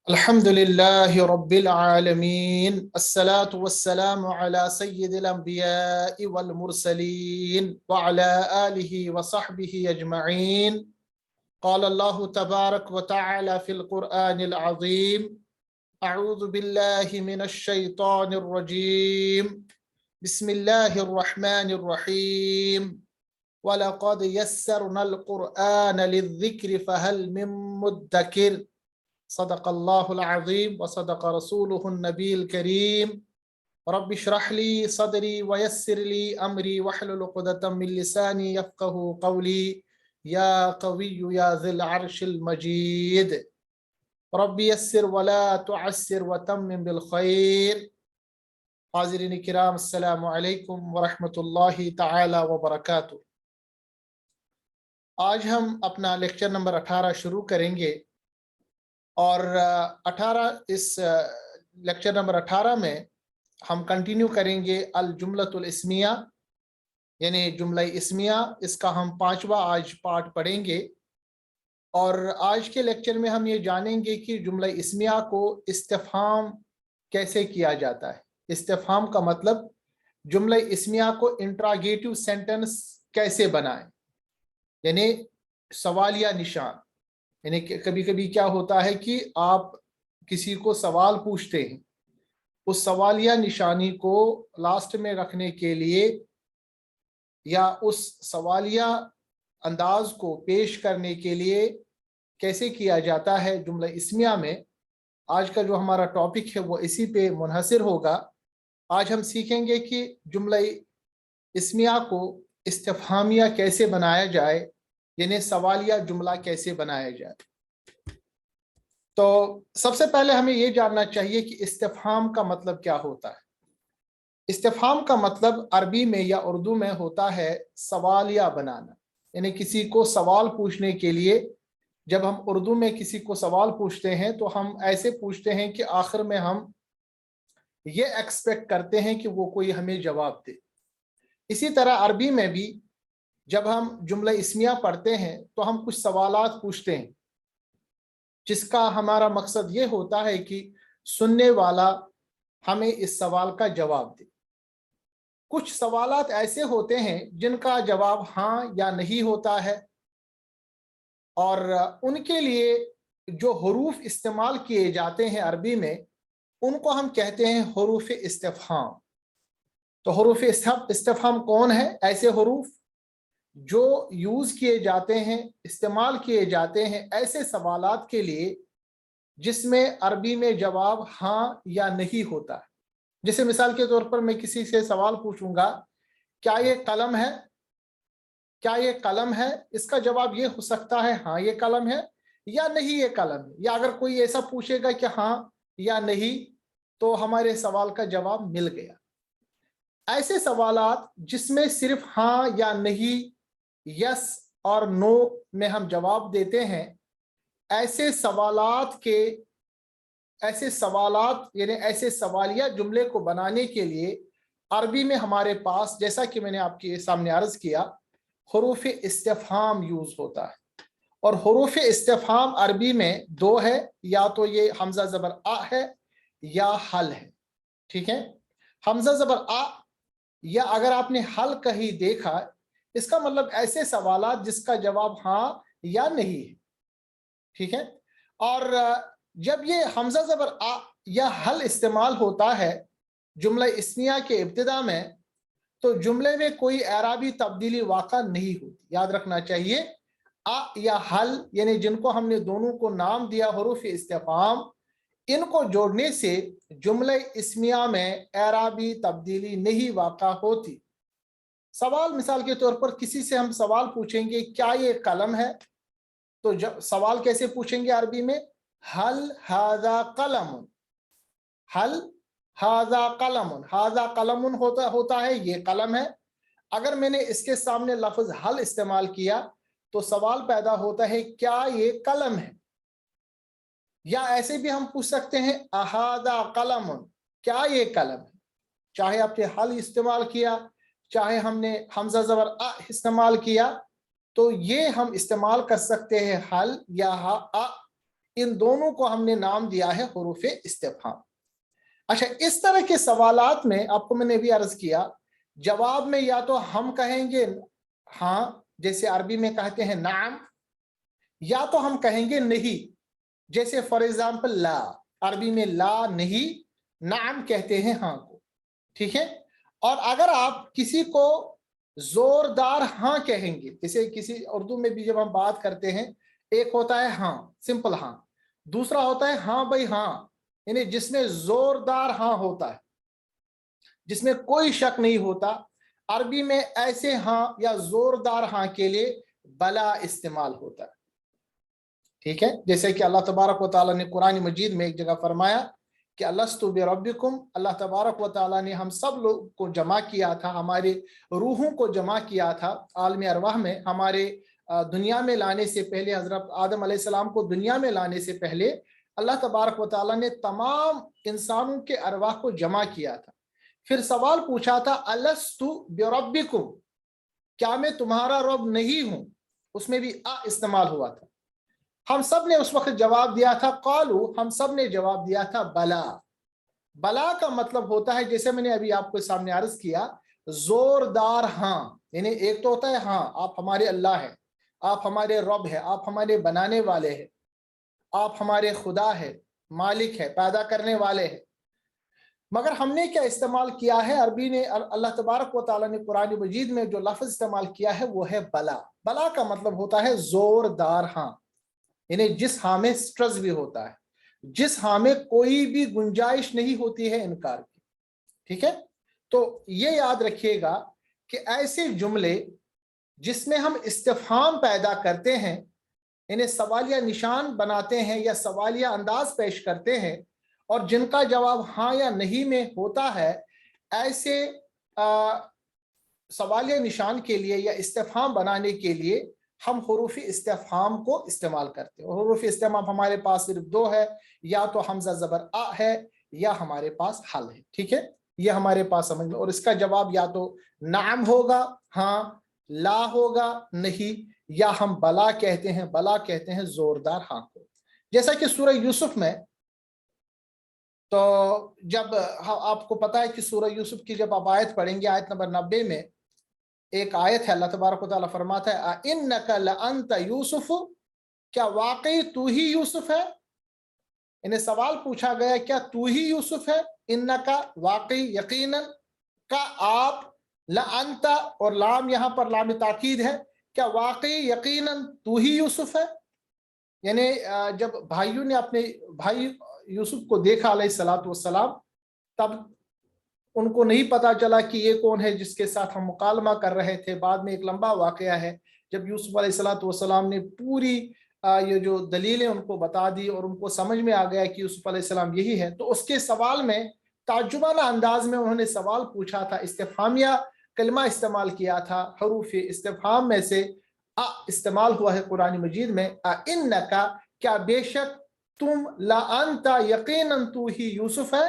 الحمد لله رب العالمين الصلاة والسلام على سيد الأنبياء والمرسلين وعلى آله وصحبه أجمعين. قال الله تبارك وتعالى في القرآن العظيم: أعوذ بالله من الشيطان الرجيم، بسم الله الرحمن الرحيم. ولقد يسرنا القرآن للذكر فهل من مدكر. صدق الله العظيم وصدق رسوله النبي الكريم. رب اشرح لي صدري ويسر لي أمري واحلل عقدة من لساني يفقه قولي يا قوي يا ذي العرش المجيد. رب يسر ولا تعسر وتمم بالخير. حاضرین کرام، السلام علیکم ورحمۃ اللہ تعالی وبرکاتہ۔ آج ہم اپنا لیکچر نمبر 18 شروع کریں گے، اور اس لیکچر نمبر 18 میں ہم کنٹینیو کریں گے الجملۃ الاسمیہ، یعنی جملہ اسمیہ۔ اس کا ہم 5واں آج پارٹ پڑھیں گے، اور آج کے لیکچر میں ہم یہ جانیں گے کہ جملہ اسمیہ کو استفہام کیسے کیا جاتا ہے۔ استفہام کا مطلب جملہ اسمیہ کو انٹراگیٹو سینٹنس کیسے بنائیں، یعنی سوالیہ نشان۔ یعنی کبھی کبھی کیا ہوتا ہے کہ آپ کسی کو سوال پوچھتے ہیں، اس سوالیہ نشانی کو لاسٹ میں رکھنے کے لیے یا اس سوالیہ انداز کو پیش کرنے کے لیے کیسے کیا جاتا ہے جملہ اسمیہ میں۔ آج کا جو ہمارا ٹاپک ہے وہ اسی پہ منحصر ہوگا۔ آج ہم سیکھیں گے کہ جملہ اسمیہ کو استفہامیہ کیسے بنایا جائے، یعنی سوالیہ جملہ کیسے بنایا جائے۔ تو سب سے پہلے ہمیں یہ جاننا چاہیے کہ استفہام کا مطلب کیا ہوتا ہے۔ استفہام کا مطلب عربی میں یا اردو میں ہوتا ہے سوالیہ بنانا، یعنی کسی کو سوال پوچھنے کے لیے جب ہم اردو میں کسی کو سوال پوچھتے ہیں تو ہم ایسے پوچھتے ہیں کہ آخر میں ہم یہ ایکسپیکٹ کرتے ہیں کہ وہ کوئی ہمیں جواب دے۔ اسی طرح عربی میں بھی جب ہم جملہ اسمیہ پڑھتے ہیں تو ہم کچھ سوالات پوچھتے ہیں، جس کا ہمارا مقصد یہ ہوتا ہے کہ سننے والا ہمیں اس سوال کا جواب دے۔ کچھ سوالات ایسے ہوتے ہیں جن کا جواب ہاں یا نہیں ہوتا ہے، اور ان کے لیے جو حروف استعمال کیے جاتے ہیں عربی میں ان کو ہم کہتے ہیں حروف استفہام۔ تو حروف استفہام کون ہے؟ ایسے حروف جو یوز کیے جاتے ہیں، استعمال کیے جاتے ہیں ایسے سوالات کے لیے جس میں عربی میں جواب ہاں یا نہیں ہوتا ہے۔ جیسے مثال کے طور پر میں کسی سے سوال پوچھوں گا کیا یہ قلم ہے، کیا یہ قلم ہے، اس کا جواب یہ ہو سکتا ہے ہاں یہ قلم ہے یا نہیں یہ قلم ہے۔ یا اگر کوئی ایسا پوچھے گا کہ ہاں یا نہیں تو ہمارے سوال کا جواب مل گیا۔ ایسے سوالات جس میں صرف ہاں یا نہیں، یس اور نو میں ہم جواب دیتے ہیں، ایسے سوالات یعنی ایسے سوالیہ جملے کو بنانے کے لیے عربی میں ہمارے پاس، جیسا کہ میں نے آپ کے سامنے عرض کیا، حروف استفہام یوز ہوتا ہے۔ اور حروف استفہام عربی میں دو ہے، یا تو یہ حمزہ زبر آ ہے یا حل ہے، ٹھیک ہے۔ حمزہ زبر آ یا اگر آپ نے حل کہیں دیکھا، اس کا مطلب ایسے سوالات جس کا جواب ہاں یا نہیں ہے، ٹھیک ہے۔ اور جب یہ حمزہ زبر آ یا حل استعمال ہوتا ہے جملہ اسمیہ کے ابتدا میں تو جملے میں کوئی اعرابی تبدیلی واقع نہیں ہوتی۔ یاد رکھنا چاہیے آ یا حل، یعنی جن کو ہم نے دونوں کو نام دیا حروف استفہام، ان کو جوڑنے سے جملہ اسمیہ میں اعرابی تبدیلی نہیں واقع ہوتی۔ سوال مثال کے طور پر کسی سے ہم سوال پوچھیں گے کیا یہ قلم ہے، تو سوال کیسے پوچھیں گے عربی میں؟ حل ھذا قلم، حل ھذا قلم، ھذا قلم ہوتا ہے یہ قلم ہے۔ اگر میں نے اس کے سامنے لفظ حل استعمال کیا تو سوال پیدا ہوتا ہے کیا یہ قلم ہے۔ یا ایسے بھی ہم پوچھ سکتے ہیں اھذا قلم، کیا یہ قلم ہے۔ چاہے آپ نے حل استعمال کیا، چاہے ہم نے حمزہ زبر آ استعمال کیا، تو یہ ہم استعمال کر سکتے ہیں حل یا آ इन दोनों को हमने नाम दिया है हुरूफ इस्तिफहाम। अच्छा, इस तरह के सवालात में आपको मैंने भी अर्ज किया, जवाब में या तो हम कहेंगे हाँ, जैसे अरबी में कहते हैं नाम, या तो हम कहेंगे नहीं, जैसे फॉर एग्जाम्पल ला, अरबी में ला नहीं, नाम कहते हैं हाँ को, ठीक है। और अगर आप किसी को जोरदार हाँ कहेंगे, जैसे किसी उर्दू में भी जब हम बात करते हैं, एक होता है हाँ, सिंपल हाँ, दूसरा होता है हाँ भाई हाँ, यानी जिसमें जोरदार हाँ होता है, जिसमें कोई शक नहीं होता। अरबी में ऐसे हाँ या जोरदार हाँ के लिए बला इस्तेमाल होता है, ठीक है। जैसे कि अल्लाह तबारक व तआला ने कुरान मजीद में एक जगह फरमाया कि अलस्तु बिरब्बिकुम, अल्लाह तबारक व तआला ने हम सब लोग को जमा किया था, हमारे रूहों को जमा किया था आलम अरवाह में, हमारे दुनिया में लाने से पहले, हजरत आदम अलैहिस्सलाम को दुनिया में लाने से पहले अल्लाह तबारक व तआला ने तमाम इंसानों के अरवाह को जमा किया था। फिर सवाल पूछा था अलस्तु बिरब्बिकुम, क्या मैं तुम्हारा रब नहीं हूं, उसमें भी आ इस्तेमाल हुआ था। हम सब ने उस वक्त जवाब दिया था कालू, हम सब ने जवाब दिया था बला। बला का मतलब होता है, जैसे मैंने अभी आपको सामने अर्ज किया, जोरदार हाँ, यानी एक तो होता है हाँ आप हमारे अल्लाह है, आप हमारे रब है, आप हमारे बनाने वाले हैं, आप हमारे खुदा है, मालिक है, पैदा करने वाले हैं। मगर हमने क्या इस्तेमाल किया है, अरबी ने, अल्लाह तबारक व तआला ने कुरान मजीद में जो लफ्ज इस्तेमाल किया है वो है बला। बला का मतलब होता है जोरदार हाँ, यानी जिस हाँ में स्ट्रेस भी होता है, जिस हाँ में कोई भी गुंजाइश नहीं होती है इनकार की, ठीक है। तो ये याद रखिएगा कि ऐसे जुमले जिसमें हम इस्तिफहाम पैदा करते हैं, इन्हें सवालिया निशान बनाते हैं या सवालिया अंदाज पेश करते हैं, और जिनका जवाब हाँ या नहीं में होता है, ऐसे सवालिया निशान के लिए या इस्तिफहाम बनाने के लिए हम हुरूफ इस्तिफहाम को इस्तेमाल करते हैं। हुरूफ इस्तिफहाम हमारे पास सिर्फ दो है, या तो हमजा जबर आ है या हमारे पास हल है, ठीक है। ये हमारे पास समझ में, और इसका जवाब या तो नाम होगा हाँ, ला होगा नहीं, या हम बला कहते हैं, बला कहते हैं जोरदार हाँ को। जैसा कि सूरह यूसुफ में, तो जब आपको पता है कि सूरह यूसुफ की जब आप आयत पढ़ेंगे, आयत नंबर 90 में एक आयत है, अल्लाह तबारक व तआला फरमाता है इन्नका लअंत यूसुफ, क्या वाकई तू ही यूसुफ है। इन्हें सवाल पूछा गया क्या तू ही यूसुफ है, इन्नका वाकई यकीनन, का आप, लअंता और लाम यहाँ पर लाम ताकीद है, क्या वाकई यकीनन तू ही यूसुफ है। यानी जब भाइयों ने अपने भाई यूसुफ को देखा अलैहिस्सलातु वस्सलाम, तब उनको नहीं पता चला कि ये कौन है जिसके साथ हम मुकालमा कर रहे थे। बाद में एक लंबा वाकया है, जब यूसुफ अलैहिस्सलातु वस्सलाम ने पूरी ये जो दलीलें उनको बता दी और उनको समझ में आ गया कि यूसुफ अलैहिस्सलाम यही है, तो उसके सवाल में ताज्जुबाना अंदाज में उन्होंने सवाल पूछा था, इस्तिफहामिया कलमा इस्तेमाल किया था। हरूफ इस्तिफहाम में से आ इस्तेमाल हुआ है कुरान मजीद में, इन्नका, क्या बेशक तुम, ला अंता यकीनन तू ही यूसुफ है,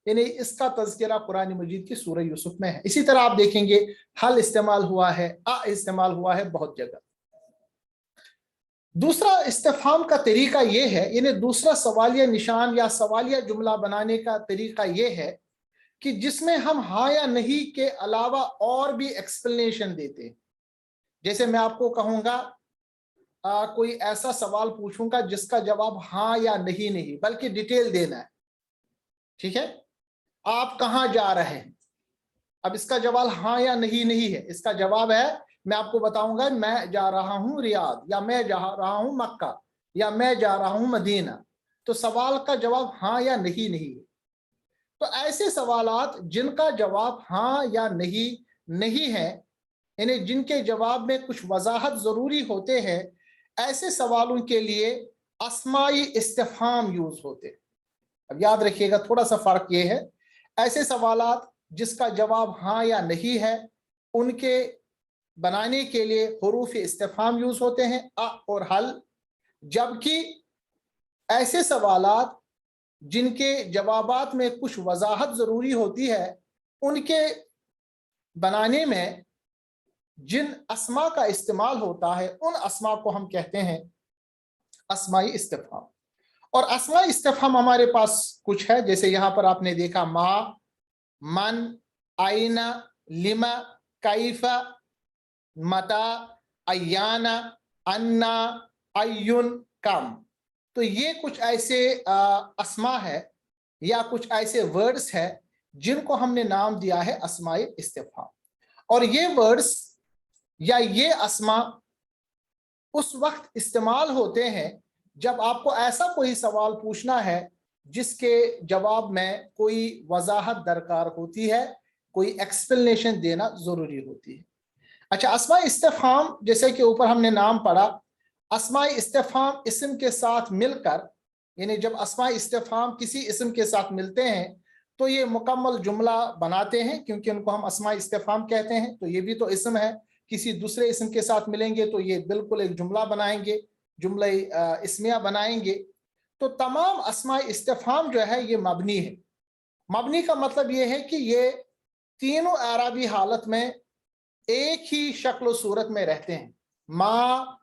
यानी इसका तज़किरा कुरान मजीद की सूरह यूसुफ में है। इसी तरह आप देखेंगे हल इस्तेमाल हुआ है, आ इस्तेमाल हुआ है बहुत जगह। दूसरा इस्तिफहाम का तरीका यह है, यानी दूसरा सवालिया निशान या सवालिया जुमला बनाने का तरीका यह है कि जिसमें हम हाँ या नहीं के अलावा और भी एक्सप्लेनेशन देते हैं। जैसे मैं आपको कहूंगा कोई ऐसा सवाल पूछूंगा जिसका जवाब हाँ या नहीं नहीं बल्कि डिटेल देना है, ठीक है। आप कहाँ जा रहे हैं, अब इसका जवाब हाँ या नहीं नहीं है, इसका जवाब है, मैं आपको बताऊंगा मैं जा रहा हूं रियाद, या मैं जा रहा हूं मक्का, या मैं जा रहा हूं मदीना, तो सवाल का जवाब हाँ या नहीं नहीं है। तो ऐसे सवालात जिनका जवाब हाँ या नहीं नहीं है, यानी जिनके जवाब में कुछ वजाहत जरूरी होते हैं, ऐसे सवालों के लिए अस्माई इस्तिफहाम यूज होते हैं। अब याद रखिएगा थोड़ा सा फर्क ये है, ऐसे सवालात जिसका जवाब हाँ या नहीं है, उनके बनाने के लिए हुरूफ इस्तिफहाम यूज होते हैं, अ और हल। जबकि ऐसे सवालात जिनके जवाबात में कुछ वजाहत जरूरी होती है, उनके बनाने में जिन अस्मा का इस्तेमाल होता है, उन अस्मा को हम कहते हैं अस्माई इस्तिफहाम। और अस्मा इस्तिफ़हाम हमारे पास कुछ है, जैसे यहाँ पर आपने देखा मा, मन, आइना, लिमा, कैफा, मता, अयाना, अन्ना, अयुन, कम। तो ये कुछ ऐसे अस्मा है या कुछ ऐसे वर्ड्स है जिनको हमने नाम दिया है अस्माए इस्तिफ़हाम। और ये वर्ड्स या ये अस्मा उस वक्त इस्तेमाल होते हैं जब आपको ऐसा कोई सवाल पूछना है जिसके जवाब में कोई वजाहत दरकार होती है, कोई एक्सप्लेनेशन देना जरूरी होती है। अच्छा, अस्मा इस्तिफ़हाम जैसे कि ऊपर हमने नाम पढ़ा, अस्मा इस्तिफ़हाम इस्म के साथ मिलकर, यानी जब अस्मा इस्तिफ़हाम किसी इस्म के साथ मिलते हैं तो ये मुकम्मल जुमला बनाते हैं, क्योंकि उनको हम अस्मा इस्तिफ़हाम कहते हैं। तो ये भी तो इस्म है, किसी दूसरे इस्म के साथ मिलेंगे तो ये बिल्कुल एक जुमला बनाएंगे, जुमला इस्मिया बनाएंगे। तो तमाम अस्मा इस्तिफ़हाम जो है ये मबनी है। मबनी का मतलब ये है कि ये तीनों अरबी हालत में एक ही शक्ल सूरत में रहते हैं। मा,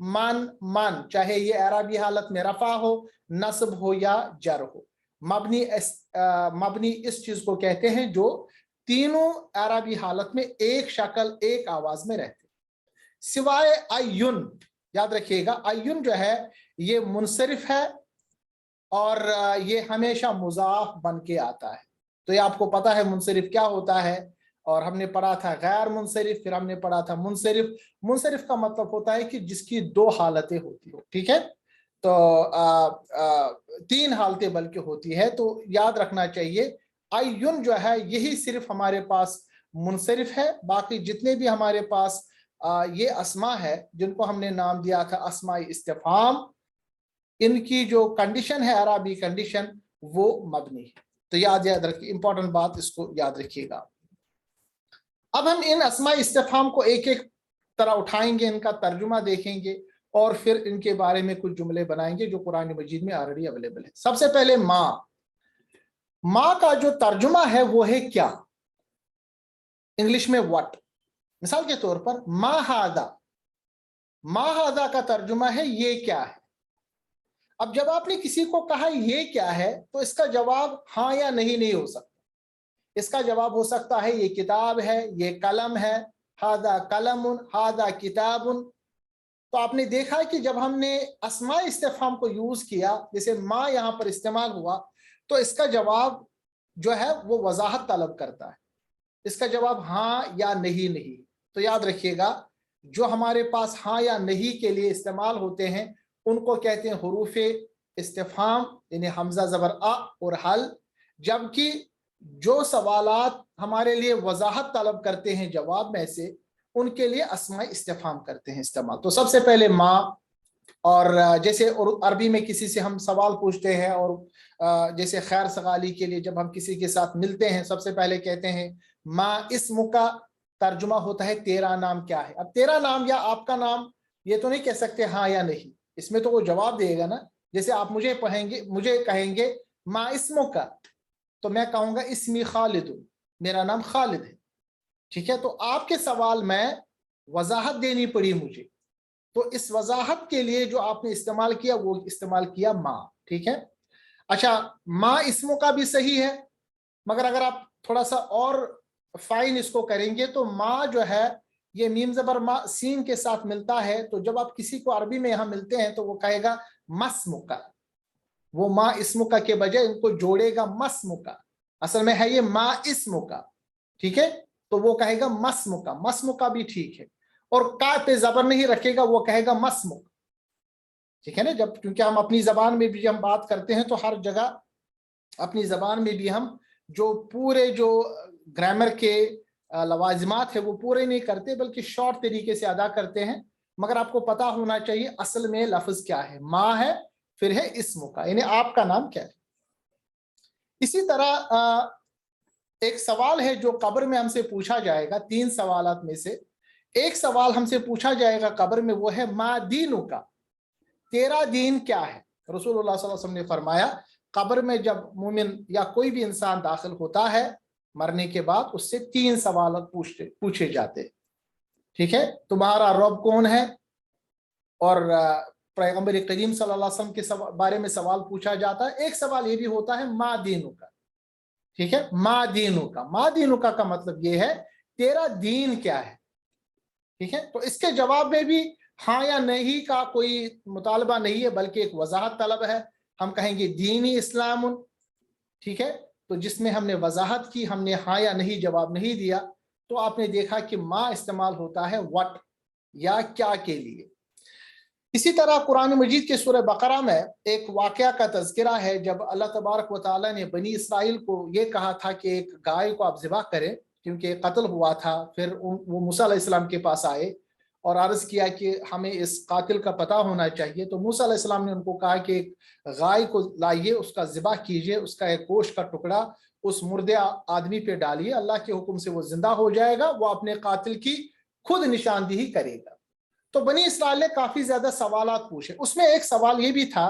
मन, मन, चाहे ये अरबी हालत में रफा हो, नस्ब हो या जर हो। मबनी इस चीज को कहते हैं जो तीनों अरबी हालत में एक शक्ल एक आवाज में रहते हैं, सिवाय अयुन। याद रखिएगा, अयुन जो है ये मुनसरिफ है और ये हमेशा मुजाफ बन के आता है। तो ये आपको पता है मुनसरिफ क्या होता है, और हमने पढ़ा था गैर मुनसरिफ, फिर हमने पढ़ा था मुनसरिफ। मुनसरिफ का मतलब होता है कि जिसकी दो हालतें होती हो, ठीक है। तो तीन हालतें बल्कि होती है। तो याद रखना चाहिए अयुन जो है यही सिर्फ हमारे पास मुनसरिफ है। बाकी जितने भी हमारे पास ये अस्मा है जिनको हमने नाम दिया था अस्मा इस्तिफ़हाम, इनकी जो कंडीशन है अरबी कंडीशन वो मबनी है। तो याद रखिए, इंपॉर्टेंट बात, इसको याद रखिएगा। अब हम इन अस्मा इस्तिफ़हाम को एक एक तरह उठाएंगे, इनका तर्जुमा देखेंगे और फिर इनके बारे में कुछ जुमले बनाएंगे जो कुरान मजीद में ऑलरेडी अवेलेबल है। सबसे पहले माँ का जो तर्जुमा है वो है क्या, इंग्लिश में व्हाट। मिसाल के तौर पर मा हादा का तर्जुमा है ये क्या है। अब जब आपने किसी को कहा ये क्या है तो इसका जवाब हाँ या नहीं हो सकता। इसका जवाब हो सकता है ये किताब है, ये कलम है, हादा कलमुन, हादा किताबुन। तो आपने देखा कि जब हमने अस्मा इस्तिफ़हाम को यूज किया, जैसे माँ यहां पर इस्तेमाल हुआ, तो इसका जवाब जो है वो वजाहत तलब करता है। इसका जवाब हाँ या नहीं। तो याद रखिएगा, जो हमारे पास हाँ या नहीं के लिए इस्तेमाल होते हैं उनको कहते हैं हुरूफ इस्तिफ़हाम, यानी हमजा जबर अ और हल। जबकि जो सवालात हमारे लिए वजाहत तलब करते हैं जवाब में से, उनके लिए अस्मा इस्तिफ़हाम करते हैं इस्तेमाल। तो सबसे पहले माँ, और जैसे अरबी में किसी से हम सवाल पूछते हैं, और जैसे खैर सगाली के लिए जब हम किसी के साथ मिलते हैं सबसे पहले कहते हैं माँ इस्मु का तर्जुमा होता है तेरा नाम क्या है। अब तेरा नाम या आपका नाम ये तो नहीं कह सकते हाँ या नहीं, इसमें तो वो जवाब देगा ना। जैसे आप मुझे कहेंगे माँ इस्मु का, तो मैं कहूंगा इस्मी खालिद, मेरा नाम खालिद है, ठीक है। तो आपके सवाल में वजाहत देनी पड़ी मुझे, तो इस वजाहत के लिए जो आपने इस्तेमाल किया वो इस्तेमाल किया माँ, ठीक है। अच्छा, माँ इस्मों का भी सही है, मगर अगर आप थोड़ा सा और फाइन इसको करेंगे तो माँ जो है ये मीम जबर माँ सीन के साथ मिलता है। तो जब आप किसी को अरबी में यहां मिलते हैं तो वो कहेगा मस्मुका, वो माँ इस्मुका के बजाय इनको जोड़ेगा मस्मुका। असल में है ये माँ इस्मुका, ठीक है। तो वो कहेगा मस्मुका, मस्मुका भी ठीक है। और का पे जबर नहीं रखेगा, वो कहेगा मस्मुक, ठीक है ना। जब क्योंकि हम अपनी जबान में भी हम बात करते हैं तो हर जगह अपनी जबान में भी हम जो पूरे जो ग्रामर के लवाजमात है वो पूरे नहीं करते, बल्कि शॉर्ट तरीके से अदा करते हैं। मगर आपको पता होना चाहिए असल में लफ्ज क्या है। माँ है, फिर है इस्मु का, यानी आपका नाम क्या है। इसी तरह एक सवाल है जो कब्र में हमसे पूछा जाएगा, 3 सवालात में से एक सवाल हमसे पूछा जाएगा कब्र में, वो है मा दीनु का, तेरा दीन क्या है। रसूलुल्लाह सल्लल्लाहु अलैहि वसल्लम ने फरमाया कब्र में जब मोमिन या कोई भी इंसान दाखिल होता है मरने के बाद, उससे 3 सवाल पूछे जाते, ठीक है। तुम्हारा रब कौन है, और पैगंबर करीम सल्लल्लाहु अलैहि वसल्लम के बारे में सवाल पूछा जाता है। एक सवाल ये भी होता है मा दीनु का, ठीक है, मा दीनु का, मा दीनु का मतलब ये है तेरा दीन क्या है, ठीक है। तो इसके जवाब में भी हाँ या नहीं का कोई मुतालबा नहीं है, बल्कि एक वजाहत तलब है। हम कहेंगे दीनी इस्लाम, ठीक है, तो जिसमें हमने वजाहत की, हमने हाँ या नहीं जवाब नहीं दिया, तो आपने देखा कि मा इस्तेमाल होता है व्हाट या क्या के लिए। इसी तरह कुरान मजीद के सूरह बकरा में एक वाकया का तज़किरा है, जब अल्लाह तबारक व तआला ने बनी इसराइल को ये कहा था कि एक गाय को आप ज़िबा करें, क्योंकि कत्ल हुआ था। फिर वो मूसा अलैहिस्सलाम के पास आए और अर्ज़ किया कि हमें इस कातिल का पता होना चाहिए। तो मूसा अलैहिस्सलाम ने उनको कहा कि एक गाय को लाइए, उसका ज़िबा कीजिए, उसका एक गोश्त का टुकड़ा उस मुर्दे आदमी पे डालिए, अल्लाह के हुक्म से वो जिंदा हो जाएगा, वो अपने कातिल की खुद निशानदेही करेगा। तो बनी इसराइल ने काफी ज्यादा सवालात पूछे, उसमें एक सवाल ये भी था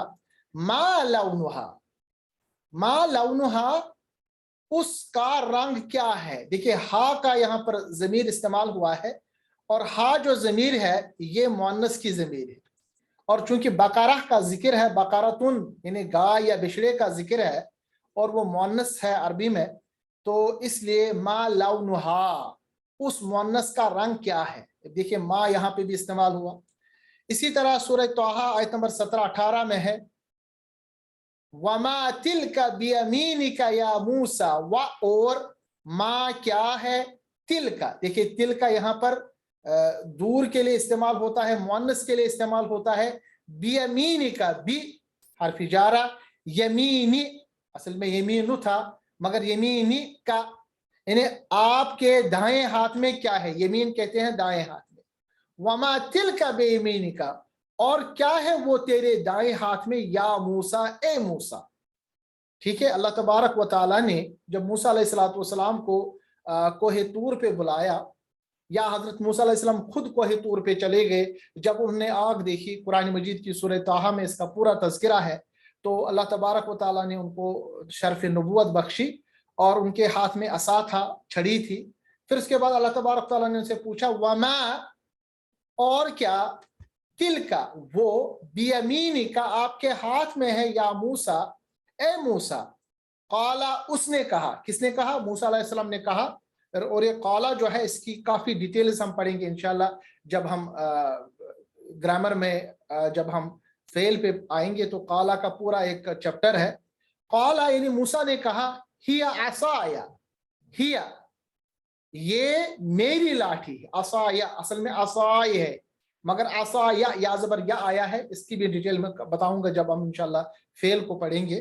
मा लौनुहा, मा लौनुहा, उसका रंग क्या है। देखिए हा का यहाँ पर जमीर इस्तेमाल हुआ है, और हा जो जमीर है ये मुअन्नस की जमीर है, और चूंकि बकरा का जिक्र है, बकरातुन यानी गाय या बिछड़े का जिक्र है, और वो मुअन्नस है अरबी में, तो इसलिए मा लौनुहा, उस मुअन्नस का रंग क्या है। देखिए माँ यहाँ पे भी इस्तेमाल हुआ। इसी तरह सूरह तोहा आयत नंबर 17-18 में है वमा तिलका बियमीनिका या मूसा, व और माँ क्या है तिल का। देखिए तिल का यहाँ पर दूर के लिए इस्तेमाल होता है, मुअन्नस के लिए इस्तेमाल होता है। बियमीनिका, बी हर्फ जारा, यमीनी असल में यमीनु था, मगर यमीनी का यानी आपके दाएं हाथ में क्या है, यमीन कहते हैं दाएं हाथ में। वमा तिलका बेयमीनिका, और क्या है वो तेरे दाएं हाथ में, या मूसा, ए मूसा, ठीक है। अल्लाह तबारक व तआला ने जब मूसा अलैहिस्सलातु वस्सलाम को कोहे तूर पे बुलाया, या हजरत मूसा अलैहिस्सलाम खुद कोहे तूर पे चले गए, जब उन्होंने आग देखी, कुरान मजीद की सूरह ताहा में इसका पूरा तज़किरा है। तो अल्लाह तबारक व तआला ने उनको शर्फ नबुव्वत बख्शी, और उनके हाथ में असा था, छड़ी थी। फिर उसके बाद अल्लाह तबारक व तआला ने उनसे पूछा वमा, और क्या, तिल का, वो बियमीनी का, आपके हाथ में है, या मूसा, ए मूसा। काला, उसने कहा, किसने कहा, मूसा अलैहिस्सलाम ने कहा। और ये काला जो है इसकी काफी डिटेल्स हम पढ़ेंगे इंशाल्लाह, जब हम ग्रामर में जब हम फेल पे आएंगे, तो काला का पूरा एक चैप्टर है। काला यानी मूसा ने कहा, हिया असाया, हिया ये मेरी लाठी है, असाया असल में असाय है, मगर असाया या जबर या आया है, इसकी भी डिटेल में बताऊंगा जब हम इंशाल्लाह फेल को पढ़ेंगे।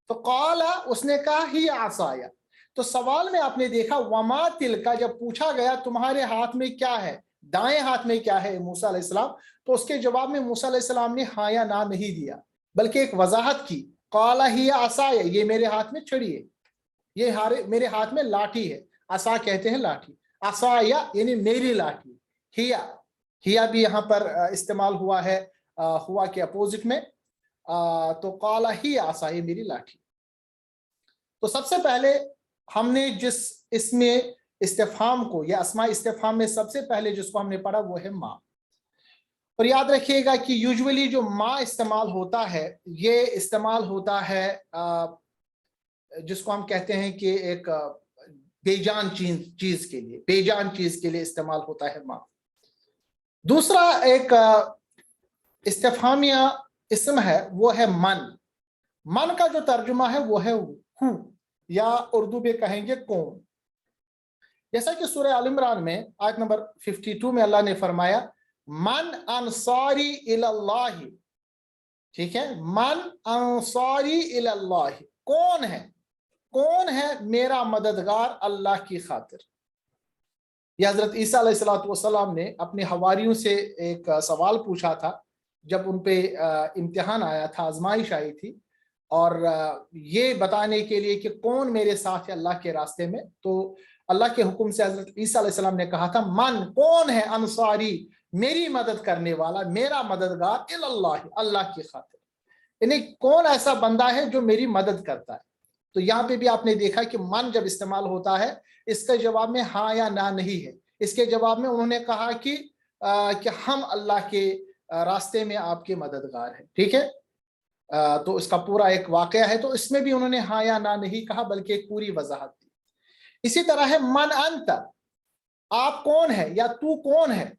तो काला, उसने कहा ही असाया। तो सवाल में आपने देखा वमा तिल का, जब पूछा गया तुम्हारे हाथ में क्या है, दाएं हाथ में क्या है मूसा अलैहिस्सलाम, तो उसके जवाब में मूसा अलैहिस्सलाम ने हाँ या ना नहीं दिया, बल्कि एक वजाहत की। काला ही असाया, ये मेरे हाथ में छड़ी है, ये मेरे हाथ में लाठी है, असा कहते हैं लाठी, असाया यानी मेरी लाठी। हिया, हिया भी यहाँ पर इस्तेमाल हुआ है हुआ के अपोजिट में। तो काला ही आसा, ये मेरी लाठी। तो सबसे पहले हमने जिस इसमें इस्तिफाम को, या अस्मा इस्तिफाम में सबसे पहले जिसको हमने पढ़ा वो है माँ। और याद रखिएगा कि यूजुअली जो माँ इस्तेमाल होता है, ये इस्तेमाल होता है जिसको हम कहते हैं कि एक बेजान चीज के लिए, बेजान चीज के लिए इस्तेमाल होता है माँ। दूसरा एक इस्तिफामिया इसम है, वो है मन। मन का जो तर्जुमा है वो है हु, या उर्दू में कहेंगे कौन। जैसा कि सूरह आल इमरान में आयत नंबर 52 में अल्लाह ने फरमाया मन अंसारी इलल्लाह, ठीक है, मन अंसारी इलल्लाह, कौन है, कौन है मेरा मददगार अल्लाह की खातिर। यह हजरत ईसा अलैहिस्सलातु वस्सलाम ने अपने हवारियों से एक सवाल पूछा था, जब उन पे इम्तिहान आया था, आजमाइश आई थी, और ये बताने के लिए कि कौन मेरे साथ है अल्लाह के रास्ते में। तो अल्लाह के हुक्म से हजरत ईसा अलैहिस्सलाम ने कहा था मन, कौन है अंसारी, मेरी मदद करने वाला, मेरा मददगार, इलल्लाह, अल्लाह की खातिर, यानी कौन ऐसा बंदा है जो मेरी मदद करता है। तो यहाँ पे भी आपने देखा कि मन जब इस्तेमाल होता है, इसके जवाब में हाँ या ना नहीं है। इसके जवाब में उन्होंने कहा कि हम अल्लाह के راستے میں آپ کے مددگار ہیں. ٹھیک ہے, تو اس کا پورا ایک واقعہ ہے, تو اس میں بھی انہوں نے ہاں یا نہ نہیں کہا بلکہ ایک پوری وضاحت دی. اسی طرح ہے من انت, آپ کون ہے یا تو کون ہے,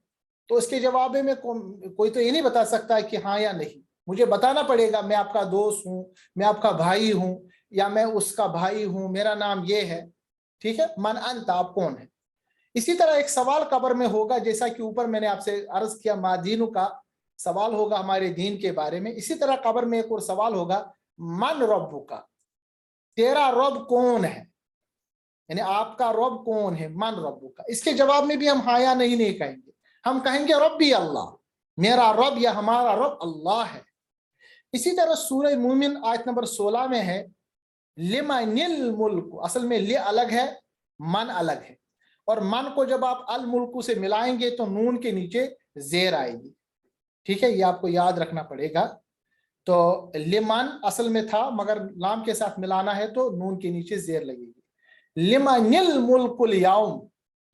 تو اس کے جواب میں کوئی تو یہ نہیں بتا سکتا ہے کہ ہاں یا نہیں, مجھے بتانا پڑے گا میں آپ کا دوست ہوں, میں آپ کا بھائی ہوں, یا میں اس کا بھائی ہوں, میرا نام یہ ہے. ٹھیک ہے, من انت, آپ کون ہے. اسی طرح ایک سوال قبر میں ہوگا, جیسا کہ اوپر میں نے آپ سے عرض کیا ما دینو کا سوال ہوگا ہمارے دین کے بارے میں. اسی طرح قبر میں ایک اور سوال ہوگا من ربو کا, تیرا رب کون ہے, یعنی آپ کا رب کون ہے, من ربو کا. اس کے جواب میں بھی ہم ہاں یا نہیں کہیں گے, ہم کہیں گے ربی اللہ, میرا رب یا ہمارا رب اللہ ہے. اسی طرح سورہ مومن آیت نمبر 16 میں ہے لمن الملک, اصل میں لی الگ ہے, من الگ ہے, اور من کو جب آپ الملک سے ملائیں گے تو نون کے نیچے زیر آئے گی. ٹھیک ہے, یہ آپ کو یاد رکھنا پڑے گا. تو لمن اصل میں تھا مگر لام کے ساتھ ملانا ہے تو نون کے نیچے زیر لگے گی. لمن الملک اليوم,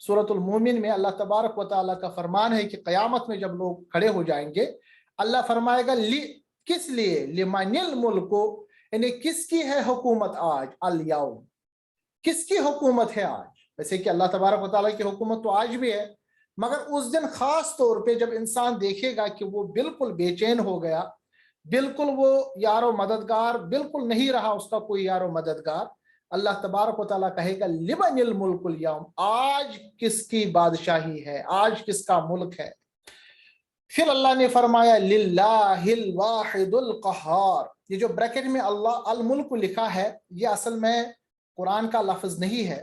سورۃ المومن میں اللہ تبارک و تعالیٰ کا فرمان ہے کہ قیامت میں جب لوگ کھڑے ہو جائیں گے, اللہ فرمائے گا کس لیے, لمن الملک, یعنی کس کی ہے حکومت آج, الیوم, کس کی حکومت ہے آج. ویسے کہ اللہ تبارک و تعالیٰ کی حکومت تو آج بھی ہے, مگر اس دن خاص طور پہ جب انسان دیکھے گا کہ وہ بالکل بے چین ہو گیا, بالکل وہ یار و مددگار بالکل نہیں رہا اس کا کوئی یار و مددگار, اللہ تبارک و تعالیٰ کہے گا لمن الملک اليوم, آج کس کی بادشاہی ہے, آج کس کا ملک ہے. پھر اللہ نے فرمایا للہ الواحد القہار, یہ جو بریکٹ میں اللہ الملک لکھا ہے یہ اصل میں قرآن کا لفظ نہیں ہے,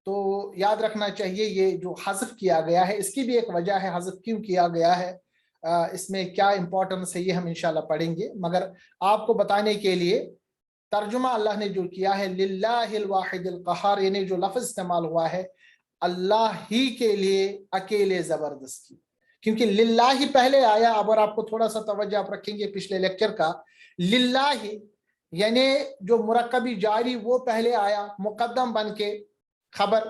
تو یاد رکھنا چاہیے یہ جو حذف کیا گیا ہے اس کی بھی ایک وجہ ہے, حذف کیوں کیا گیا ہے, اس میں کیا امپورٹنس ہے یہ ہم انشاءاللہ پڑھیں گے. مگر آپ کو بتانے کے لیے ترجمہ اللہ نے جو کیا ہے للہ الواحد القہار, یعنی جو لفظ استعمال ہوا ہے اللہ ہی کے لیے اکیلے زبردستی, کیونکہ للہ ہی پہلے آیا. اب اور آپ کو تھوڑا سا توجہ آپ رکھیں گے پچھلے لیکچر کا, للہ ہی یعنی جو مرکبی جاری وہ پہلے آیا مقدم بن کے, خبر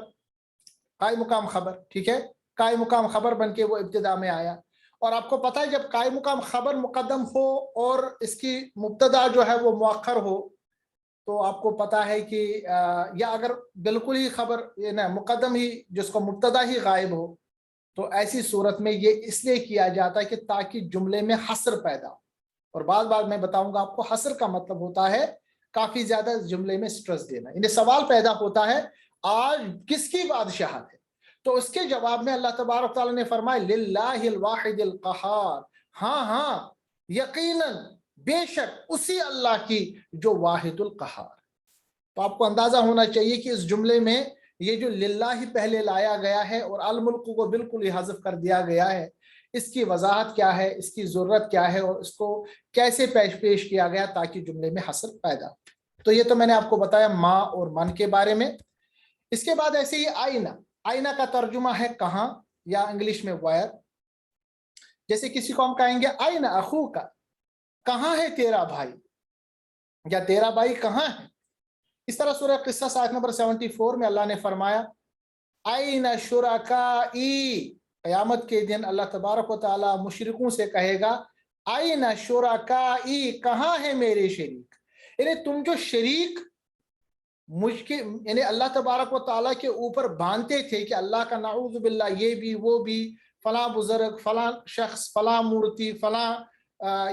قائم مقام خبر. ٹھیک ہے, قائم مقام خبر بن کے وہ ابتدا میں آیا. اور آپ کو پتہ ہے جب قائم مقام خبر مقدم ہو اور اس کی مبتدا جو ہے وہ مؤخر ہو, تو آپ کو پتہ ہے کہ یا اگر بالکل ہی خبر مقدم ہی جس کو مبتدا ہی غائب ہو, تو ایسی صورت میں یہ اس لیے کیا جاتا ہے کہ تاکہ جملے میں حصر پیدا ہو. اور بعض بار میں بتاؤں گا آپ کو حصر کا مطلب ہوتا ہے کافی زیادہ جملے میں سٹریس دینا, یعنی سوال پیدا ہوتا ہے آج کس کی بادشاہت ہے, تو اس کے جواب میں اللہ تبارک تعالیٰ نے فرمایا للہ الواحد القہار, ہاں ہاں یقیناً بے شک اسی اللہ کی جو واحد القہار. تو آپ کو اندازہ ہونا چاہیے کہ اس جملے میں یہ جو للہ ہی پہلے لایا گیا ہے اور الملک کو بالکل ہی حذف کر دیا گیا ہے, اس کی وضاحت کیا ہے, اس کی ضرورت کیا ہے, اور اس کو کیسے پیش کیا گیا تاکہ جملے میں حصر پیدا ہو. تو یہ تو میں نے آپ کو بتایا ما اور من کے بارے میں. اس کے بعد ایسے ہی آئینہ, آئینہ کا ترجمہ ہے کہاں یا انگلش میں وائر. جیسے کسی کو ہم کہیں گے آئینہ اخو کا, کہاں ہے تیرا بھائی, یا تیرا بھائی کہاں ہے. اس طرح سورہ قصص آیت نمبر 74 میں اللہ نے فرمایا آئینہ شرکائی, قیامت کے دن اللہ تبارک و تعالی مشرکوں سے کہے گا آئینہ شرکائی, کہاں ہے میرے شریک. یعنی تم جو شریک یعنی اللہ تبارک و تعالیٰ کے اوپر باندھتے تھے کہ اللہ کا نعوذ باللہ یہ بھی وہ بھی, فلاں بزرگ فلاں شخص فلاں مورتی فلاں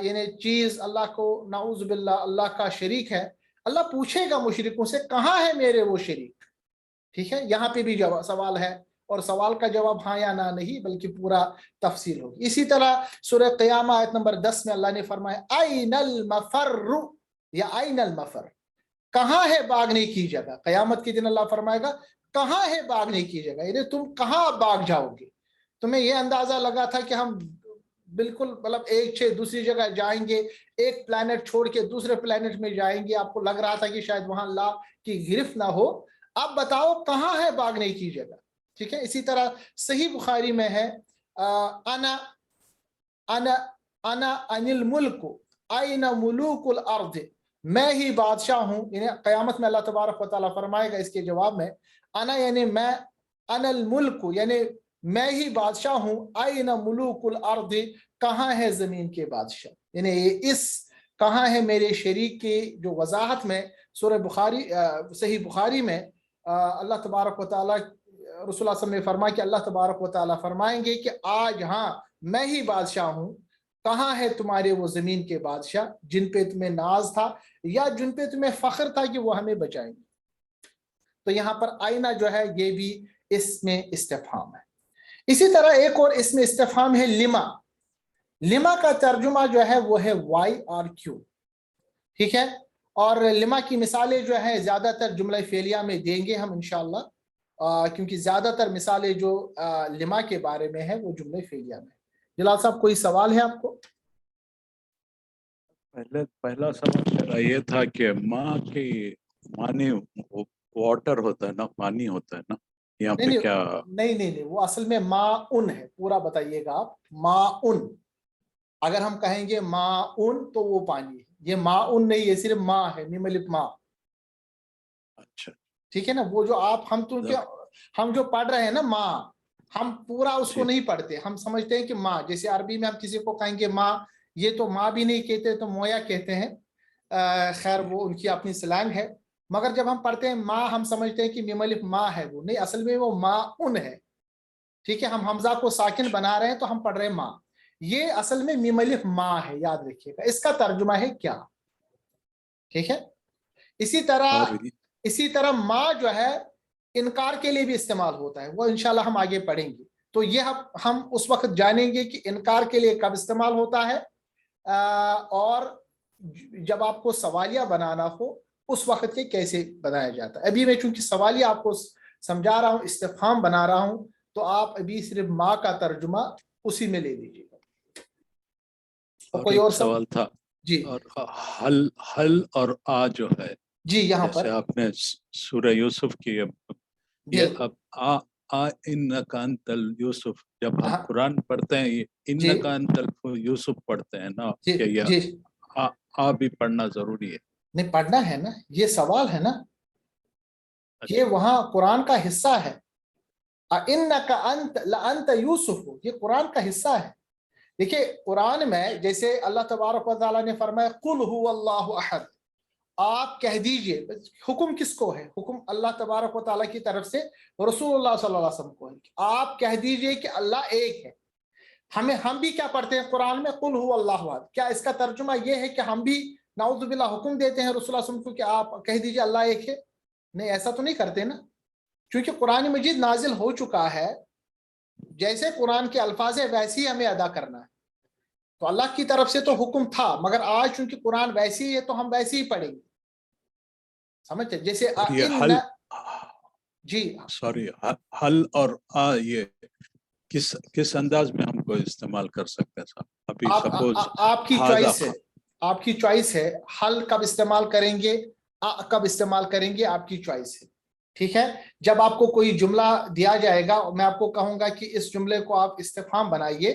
یعنی چیز اللہ کو نعوذ باللہ اللہ کا شریک ہے, اللہ پوچھے گا مشرکوں سے کہاں ہے میرے وہ شریک. ٹھیک ہے, یہاں پہ بھی سوال ہے, اور سوال کا جواب ہاں یا نہ نہیں بلکہ پورا تفصیل ہوگی. اسی طرح سورہ قیامہ آیت نمبر 10 میں اللہ نے فرمایا آئین المفر, یا آئین المفر, کہاں ہے بھاگنے کی جگہ. قیامت کے دن اللہ فرمائے گا کہاں ہے بھاگنے کی جگہ, یعنی تم کہاں بھاگ جاؤ گے. تمہیں یہ اندازہ لگا تھا کہ ہم بالکل مطلب ایک سے دوسری جگہ جائیں گے, ایک پلانٹ چھوڑ کے دوسرے پلانٹ میں جائیں گے, آپ کو لگ رہا تھا کہ شاید وہاں اللہ کی گرفت نہ ہو, اب بتاؤ کہاں ہے بھاگنے کی جگہ. ٹھیک ہے, اسی طرح صحیح بخاری میں ہے انا انا انا ان الملک این ملوک الارض, میں ہی بادشاہ ہوں. یعنی قیامت میں اللہ تبارک و تعالیٰ فرمائے گا اس کے جواب میں انا یعنی میں, انا الملک یعنی میں ही बादशाह हूँ, आइना मुलूकुल अर्द, कहाँ है जमीन के बादशाह। यानी इस कहाँ है मेरे शरीक की जो वजाहत में सूरह बुखारी सही बुखारी में अल्लाह तबारक व तआला रसूलुल्लाह सल्लल्लाहु अलैहि वसल्लम ने फरमाया कि अल्लाह तबारक व तआला फरमाएंगे कि आज हाँ मैं ही बादशाह हूँ, कहाँ है तुम्हारे वो जमीन के बादशाह जिन पे तुम्हें नाज था या जिन पे तुम्हें फख्र था कि वो हमें बचाएंगे। तो यहाँ पर आईना जो है ये भी इसमें इस्तिफहाम है। इसी तरह एक और इसमें इस्तिफहाम है लिमा। लिमा का तर्जुमा जो है वो है वाई और क्यू, ठीक है। और लिमा की मिसालें जो है ज्यादातर जुमला फेलिया में देंगे हम इंशाअल्लाह, क्योंकि ज्यादातर मिसालें जो लिमा के बारे में है वो जुमला फेलिया में। जलाल साहब कोई सवाल है आपको? पहला सवाल मेरा ये था कि माँ के माने वाटर होता है ना, पानी होता है ना, यहाँ पे नहीं, क्या? नहीं, वो असल में माउन है, पूरा बताइएगा आप। माउन, अगर हम कहेंगे माउन तो वो पानी है, ये माउन नहीं है, सिर्फ माँ है, मीम माँ। अच्छा, ठीक है ना। वो जो आप हम जो पढ़ रहे हैं ना माँ, हम पूरा उसको नहीं पढ़ते, हम समझते हैं कि माँ, जैसे अरबी में हम किसी को कहेंगे माँ, ये तो माँ भी नहीं कहते, तो मोया कहते हैं। खैर वो उनकी अपनी स्लैंग है, मगर जब हम पढ़ते हैं माँ हम समझते हैं कि मीम माँ है, वो नहीं, असल में वो माउन है। ठीक है, हम हमजा को साकिन बना रहे हैं तो हम पढ़ रहे हैं माँ, ये असल में मीम माँ है, याद रखिएगा। इसका तर्जुमा है क्या, ठीक है। इसी तरह माँ जो है इनकार के लिए भी इस्तेमाल होता है, वो इंशाल्लाह हम आगे पढ़ेंगे। तो ये हम उस वक्त जानेंगे कि इनकार के लिए कब इस्तेमाल होता है, और जब आपको सवालिया बनाना हो उस वक्त के कैसे बनाया जाता है। अभी मैं चूंकि सवालिया आपको समझा रहा हूँ, इस्तिफहाम बना रहा हूँ, तो आप अभी सिर्फ माँ का तर्जुमा उसी में ले लीजिएगा। तो कोई और सवाल था जी। और हल और आ जो है जी, यहाँ पर आपने सूरह यूसुफ की, ये अब आ इन्नका अंतल यूसुफ, जब हम कुरान पढ़ते हैं ये इन्नका अंतल यूसुफ पढ़ते हैं ना, क्या ये आ भी पढ़ना जरूरी है? नहीं, पढ़ना है ना, ये सवाल है ना। ये वहां कुरान का हिस्सा है। इन्नका अंत लअंत यूसुफ, ये कुरान का हिस्सा है। देखिए कुरान में जैसे अल्लाह तबारक व तआला ने फरमाया कुल हुवल्लाहु अहद, आप कह दीजिए। हुक्म किसको है? हुक्म अल्लाह तबारक व तआला की तरफ से रसूलुल्लाह सल्लल्लाहु अलैहि वसल्लम को है। आप कह दीजिए कि अल्लाह एक है। हम भी क्या पढ़ते हैं कुरान में, कुल हुवल्लाहु अहद, क्या इसका तर्जुमा ये है कि हम भी नाउजुबिल्लाह हुक्म देते हैं रसूलुल्लाह सल्लल्लाहु अलैहि वसल्लम को कि आप कह दीजिए अल्लाह एक है? नहीं, ऐसा तो नहीं करते ना, क्योंकि कुरान मजीद नाजिल हो चुका है, जैसे कुरान के अल्फाज है वैसे ही हमें अदा करना है। तो अल्लाह की तरफ से तो हुक्म था, मगर आज चूंकि कुरान वैसी ही है तो हम वैसे ही पढ़ेंगे, समझते? जैसे हल, जी सॉरी, हल और आ ये किस अंदाज में हमको इस्तेमाल कर सकते हैं साहब? अभी सपोज आपकी चॉइस है, आपकी चॉइस है, हल कब इस्तेमाल करेंगे, कब इस्तेमाल करेंगे, आपकी चॉइस है। ठीक है, जब आपको कोई जुमला दिया जाएगा, मैं आपको कहूंगा कि इस जुमले को आप इस्तिफहाम बनाइए,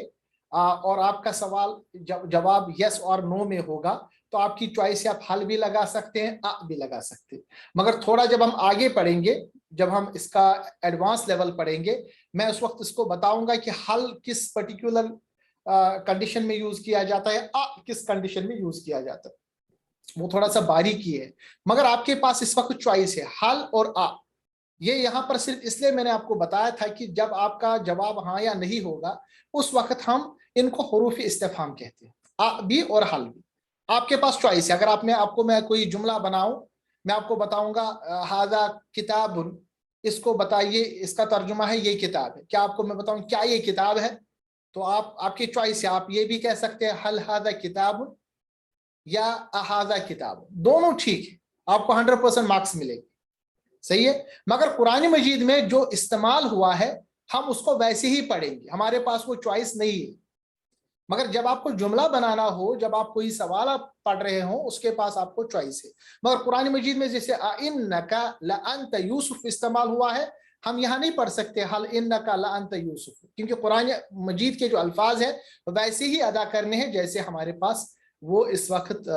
और आपका सवाल जवाब यस और नो में होगा, तो आपकी चॉइस है, आप हल भी लगा सकते हैं, भी लगा सकते हैं। मगर थोड़ा जब हम आगे पढ़ेंगे, जब हम इसका एडवांस लेवल पढ़ेंगे, मैं उस वक्त इसको बताऊंगा कि हल किस पर्टिकुलर कंडीशन में यूज किया जाता है, किस कंडीशन में यूज किया जाता है, वो थोड़ा सा बारीकी है। मगर आपके पास इस वक्त चॉइस है हल और ये यहाँ पर सिर्फ इसलिए मैंने आपको बताया था कि जब आपका जवाब हाँ या नहीं होगा, उस वक्त हम इनको हुरूफ इस्तिफहाम कहते हैं, भी और हल भी। आपके पास चॉइस है। अगर मैं कोई जुमला बनाऊं, मैं आपको बताऊंगा हाजा किताबुन, इसको बताइए, इसका तर्जुमा है ये किताब है। क्या आपको मैं बताऊं क्या ये किताब है? तो आपकी चॉइस है, आप ये भी कह सकते हैं हल हाजा किताब या हाजा किताब, दोनों ठीक है, आपको 100% मार्क्स मिलेंगे, सही है। मगर कुरान मजीद में जो इस्तेमाल हुआ है हम उसको वैसे ही पढ़ेंगे, हमारे पास वो चॉइस नहीं है। मगर जब आपको जुमला बनाना हो, जब आप कोई सवाल आप पढ़ रहे हो, उसके पास आपको चॉइस है। मगर कुरान मजीद में जैसे इन्नका लअंत यूसुफ इस्तेमाल हुआ है, हम यहाँ नहीं पढ़ सकते हल इन्नका लअंत यूसुफ, क्योंकि कुरान मजीद के जो अल्फाज है वैसे ही अदा करने हैं जैसे हमारे पास वो इस वक्त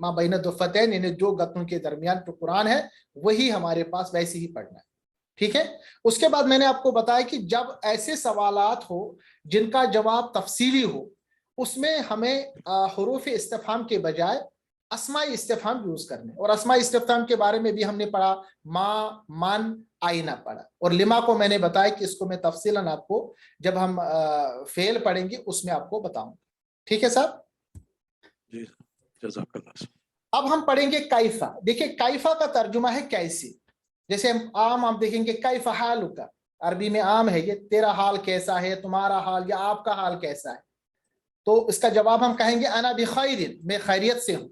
माँ बैन दुफ़्फ़तैन, यानी दो गतों के दरमियान जो कुरान है वही हमारे पास वैसे ही पढ़ना है। ٹھیک ہے. اس کے بعد میں نے آپ کو بتایا کہ جب ایسے سوالات ہو جن کا جواب تفصیلی ہو اس میں ہمیں حروف استفہام کے بجائے اسماء استفہام یوز کرنے. اور اسماء استفہام کے بارے میں بھی ہم نے پڑھا، ما، من، آئینہ پڑھا. اور لما کو میں نے بتایا کہ اس کو میں تفصیلاً آپ کو جب ہم فعل پڑھیں گے اس میں آپ کو بتاؤں. ٹھیک ہے صاحب؟ جی جزاک اللہ. اب ہم پڑھیں گے کیفا. دیکھیں کیفا کا ترجمہ ہے کیسے. جیسے عام آپ دیکھیں گے کیف حالک، عربی میں عام ہے یہ، تیرا حال کیسا ہے، تمہارا حال یا آپ کا حال کیسا ہے. تو اس کا جواب ہم کہیں گے انا بخیر، میں خیریت سے ہوں.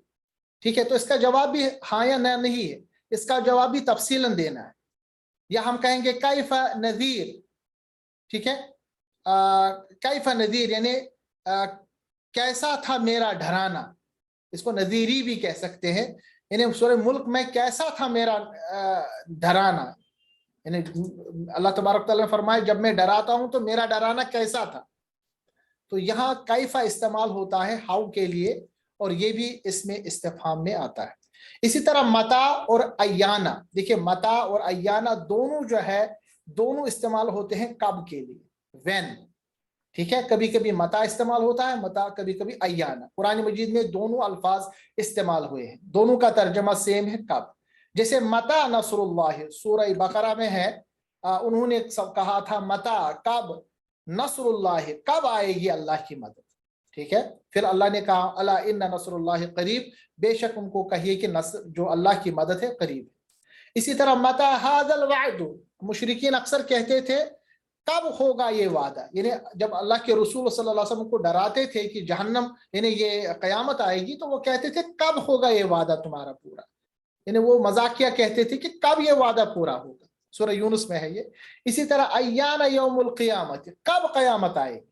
ٹھیک ہے. تو اس کا جواب بھی ہاں یا نہ نہیں ہے، اس کا جواب بھی تفصیلاً دینا ہے. یا ہم کہیں گے کیف نذیر. ٹھیک ہے. کیف نذیر یعنی کیسا تھا میرا ڈرانا. اس کو نذیری بھی کہہ سکتے ہیں. یعنی سورہ ملک میں کیسا تھا میرا ڈرانا. یعنی اللہ تبارک تعالیٰ نے فرمایا جب میں ڈراتا ہوں تو میرا ڈرانا کیسا تھا. تو یہاں کیفا استعمال ہوتا ہے ہاؤ کے لیے، اور یہ بھی اس میں استفہام میں آتا ہے. اسی طرح متا اور ایانہ. دیکھیں متا اور ایانہ دونوں جو ہے دونوں استعمال ہوتے ہیں کب کے لیے، وین. ٹھیک ہے. کبھی کبھی متا استعمال ہوتا ہے، متا کبھی کبھی ایانہ. قرآن مجید میں دونوں الفاظ استعمال ہوئے ہیں، دونوں کا ترجمہ سیم ہے کب. جیسے متا نصر اللہ سورہ بقرہ میں ہے، انہوں نے سب کہا تھا متا، کب، نصر اللہ، کب آئے گی اللہ کی مدد. ٹھیک ہے. پھر اللہ نے کہا الا ان نصر اللہ قریب، بے شک ان کو کہیے کہ نصر جو اللہ کی مدد ہے قریب ہے. اسی طرح متا ھذا الوعد، مشرکین اکثر کہتے تھے کب ہوگا یہ وعدہ. یعنی جب اللہ کے رسول صلی اللہ علیہ وسلم کو ڈراتے تھے کہ جہنم یعنی یہ قیامت آئے گی تو وہ کہتے تھے کب ہوگا یہ وعدہ تمہارا پورا. یعنی وہ مذاقیہ کہتے تھے کہ کب یہ وعدہ پورا ہوگا. سورہ یونس میں ہے یہ. اسی طرح ایان یوم القیامت، کب قیامت آئے گی.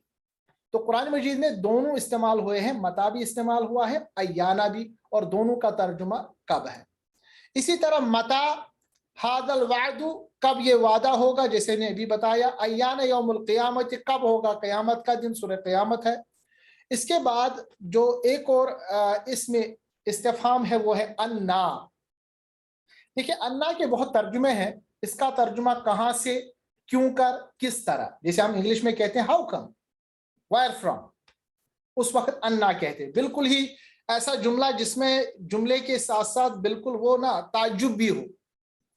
تو قرآن مجید میں دونوں استعمال ہوئے ہیں، متا بھی استعمال ہوا ہے، ایانہ بھی، اور دونوں کا ترجمہ کب ہے. اسی طرح متا ھذا الوعد، کب یہ وعدہ ہوگا، جیسے نے ابھی بتایا. ایان یوم القیامت، کب ہوگا قیامت کا دن، سورہ قیامت ہے. اس کے بعد جو ایک اور اس میں استفہام ہے وہ ہے انا. دیکھیں انا کے بہت ترجمے ہیں. اس کا ترجمہ کہاں سے، کیوں کر، کس طرح. جیسے ہم انگلش میں کہتے ہیں ہاؤ کم، وائر فرام، اس وقت انا کہتے ہیں. بالکل ہی ایسا جملہ جس میں جملے کے ساتھ ساتھ بالکل وہ نا تعجب بھی ہو،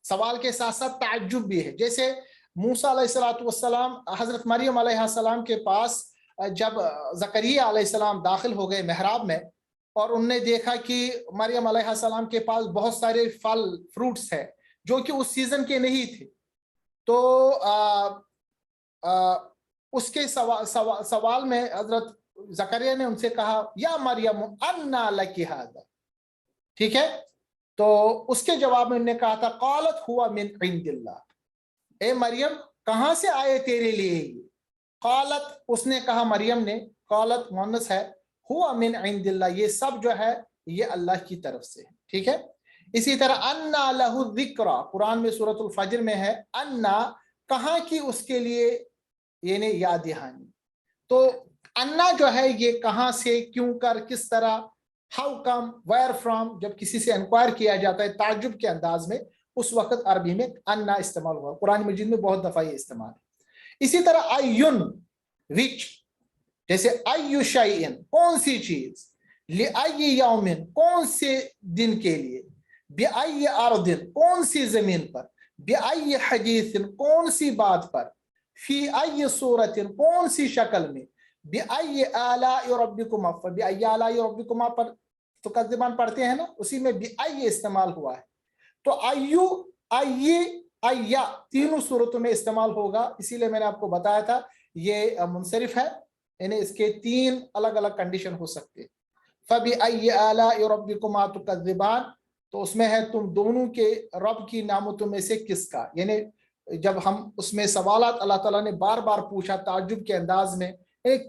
سوال کے ساتھ ساتھ تعجب بھی ہے. جیسے موسیٰ علیہ السلام حضرت مریم علیہ السلام کے پاس جب زکریا علیہ السلام داخل ہو گئے محراب میں، اور انہوں نے دیکھا کہ مریم علیہ السلام کے پاس بہت سارے پھل فروٹس ہیں جو کہ اس سیزن کے نہیں تھے. تو اس کے سوال میں حضرت زکریا نے ان سے کہا یا مریم انا لکی ھذا. ٹھیک ہے. تو اس کے جواب میں انہوں نے کہا تھا قالت ہوا من عند اللہ، اے مریم کہاں سے آئے تیرے لیے یہ. قالت، اس نے کہا مریم نے، قالت مؤنث ہے، ہوا من عند اللہ، یہ سب جو ہے یہ اللہ کی طرف سے ہے. ٹھیک ہے. اسی طرح انا لہ الذکر، قرآن میں سورۃ الفجر میں ہے انا، کہاں کی اس کے لیے یعنی یاد دہانی. تو انا جو ہے یہ کہاں سے، کیوں کر، کس طرح، ہاؤ کم، ویئر فرام. جب کسی سے انکوائر کیا جاتا ہے تعجب کے انداز میں اس وقت عربی میں انا استعمال ہوا. قرآن مجید میں بہت دفعہ یہ استعمال ہے. اسی طرح ایون، وچ، جیسے ایو شیئن، کون سی چیز، لأی یوم، کون سے دن کے لیے، بأی ارض، کون سی زمین پر، بأی حدیث، کون سی بات پر، فی ای صورت، کون سی شکل میں، بأی آلاء ربکما، بأی آلاء ربکما پر تکذبان پڑھتے ہیں نا، اسی میں بأی استعمال ہوا ہے. تو ایو، ای، ایا تینوں صورتوں میں استعمال ہوگا. اسی لیے میں نے آپ کو بتایا تھا یہ منصرف ہے، یعنی اس کے تین الگ الگ کنڈیشن ہو سکتے. فبأی آلاء ربکما تکذبان، تو اس میں ہے تم دونوں کے رب کی نعمتوں میں سے کس کا. یعنی جب ہم اس میں سوالات اللہ تعالیٰ نے بار بار پوچھا تعجب کے انداز میں،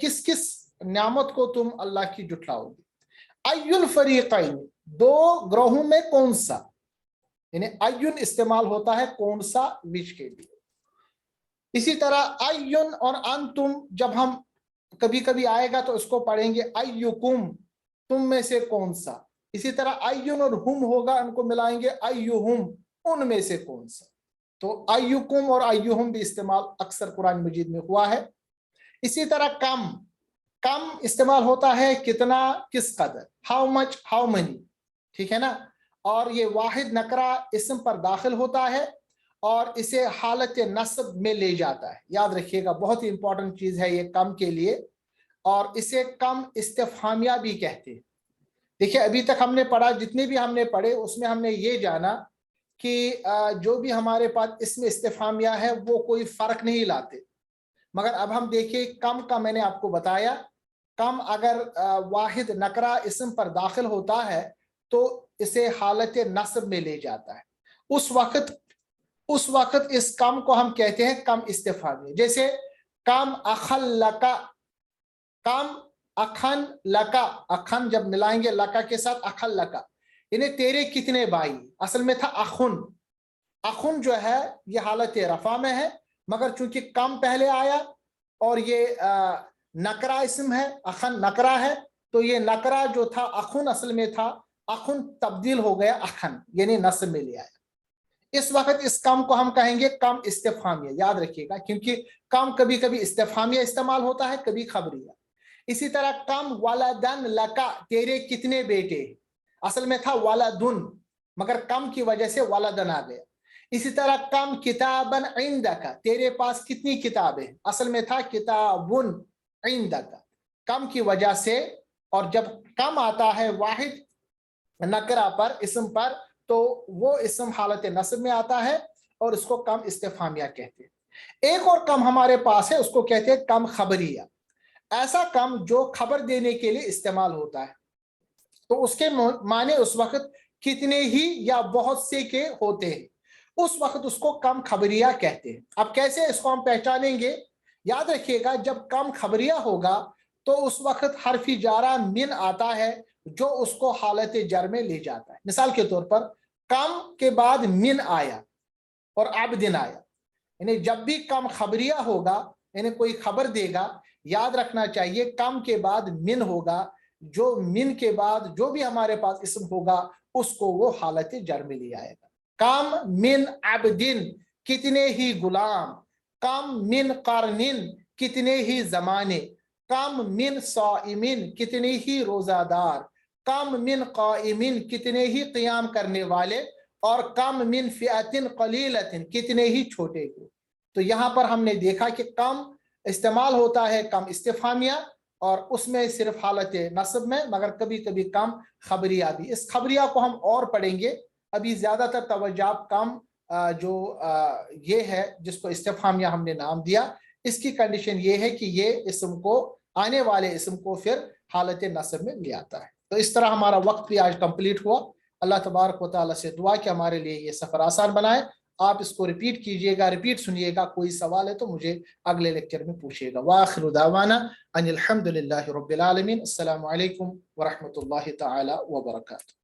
کس کس نعمت کو تم اللہ کی جھٹلاؤ گے. ای الفریقین، دو گروہوں میں کون سا، یعنی ایون استعمال ہوتا ہے کون سا، وچ کے لیے. اسی طرح ایون اور انتم جب ہم کبھی کبھی آئے گا تو اس کو پڑھیں گے ایکم، تم میں سے کون سا. اسی طرح ایون اور ہم ہوگا، ان کو ملائیں گے ایہم، ان میں سے کون سا. तो अय्युकुम और अय्युहुम भी इस्तेमाल अक्सर कुरान मजीद में हुआ है। इसी तरह कम, कम इस्तेमाल होता है कितना, किस कदर, हाउ मच, हाउ मनी, ठीक है ना। और ये वाहिद नकरा इस्म पर दाखिल होता है और इसे हालत नस्ब में ले जाता है। याद रखिएगा, बहुत ही इंपॉर्टेंट चीज है ये कम के लिए। और इसे कम इस्तिफहामिया भी कहते हैं। देखिए अभी तक हमने पढ़ा, जितने भी हमने पढ़े उसमें हमने ये जाना कि जो भी हमारे पास इसमें इस्तिफहामिया है वो कोई फर्क नहीं लाते। मगर अब हम देखिए कम का मैंने आपको बताया, कम अगर वाहिद नकरा इस्म पर दाखिल होता है तो इसे हालत नस्ब में ले जाता है। उस वक्त इस कम को हम कहते हैं कम इस्तिफहामी। जैसे कम अखल लका, कम अखन लका, अखन जब मिलाएंगे लका के साथ अखल लका, इन्हें तेरे कितने भाई, असल में था अखुन। अखुन जो है ये हालत रफा में है, मगर चूंकि कम पहले आया और ये नकरा इस्म है, अखन नकरा है, तो ये नकरा जो था अखुन असल में था, अखुन तब्दील हो गया अखन, यानी नस्ब में ले आया। इस वक्त इस कम को हम कहेंगे कम इस्तिफहामिया। याद रखिएगा, क्योंकि कम कभी कभी इस्तिफहामिया इस्तेमाल होता है, कभी खबरिया। इसी तरह कम वलदन लका, तेरे कितने बेटे, असल में था वलदुन, मगर कम की वजह से वलदन आ गया। इसी तरह कम किताबन इंदका, तेरे पास कितनी किताबें, असल में था किताबुन इंदका, कम की वजह से। और जब कम आता है वाहिद नकरा पर, इस्म पर, तो वो इस्म हालत नस्ब में आता है और इसको कम इस्तिफहामिया कहते हैं। एक और कम हमारे पास है, उसको कहते हैं कम खबरिया। ऐसा कम जो खबर देने के लिए इस्तेमाल होता है, तो उसके माने उस वक्त कितने ही या बहुत से के होते हैं, उस वक्त उसको कम खबरिया कहते हैं। अब कैसे इसको हम पहचानेंगे, याद रखिएगा, जब कम खबरिया होगा तो उस वक्त हरफी जारा मिन आता है जो उसको हालत जर में ले जाता है। मिसाल के तौर पर कम के बाद मिन आया और आबदिन आया, यानी जब भी कम खबरिया होगा, यानी कोई खबर देगा, याद रखना चाहिए कम के बाद मिन होगा, जो मिन के बाद जो भी हमारे पास इस्म होगा उसको वो हालत जर में ले आएगा। कम मिन आबदिन, कितने ही गुलाम, कम मिन करनिन, कितने ही जमाने, कम मिन साइमिन, कितने ही रोजादार, कम मिन काइमिन, कितने ही क़ियाम करने वाले, और कम मिन फिअतिन कलीलतिन, कितने ही छोटे को। तो यहाँ पर हमने देखा कि कम इस्तेमाल होता है कम इस्तिफहामिया, और उसमें सिर्फ हालत नस्ब में, मगर कभी कभी कम खबरिया भी। इस खबरिया को हम और पढ़ेंगे, अभी ज्यादातर तवज्जो कम जो ये है जिसको इस्तिफहामिया हमने नाम दिया, इसकी कंडीशन ये है कि ये इस्म को, आने वाले इस्म को फिर हालत नस्ब में ले आता है। तो इस तरह हमारा वक्त भी आज कंप्लीट हुआ। अल्लाह तबारक व तआला से दुआ कि हमारे लिए ये सफर आसान बनाए। आप इसको रिपीट कीजिएगा, रिपीट सुनिएगा। कोई सवाल है तो मुझे अगले लेक्चर में पूछिएगा। वाखिरु दावाना अनिल हम्दुलिल्लाहि रब्बिल आलमीन। अस्सलामु अलैकुम व रहमतुल्लाहि तआला व बरकातुहू।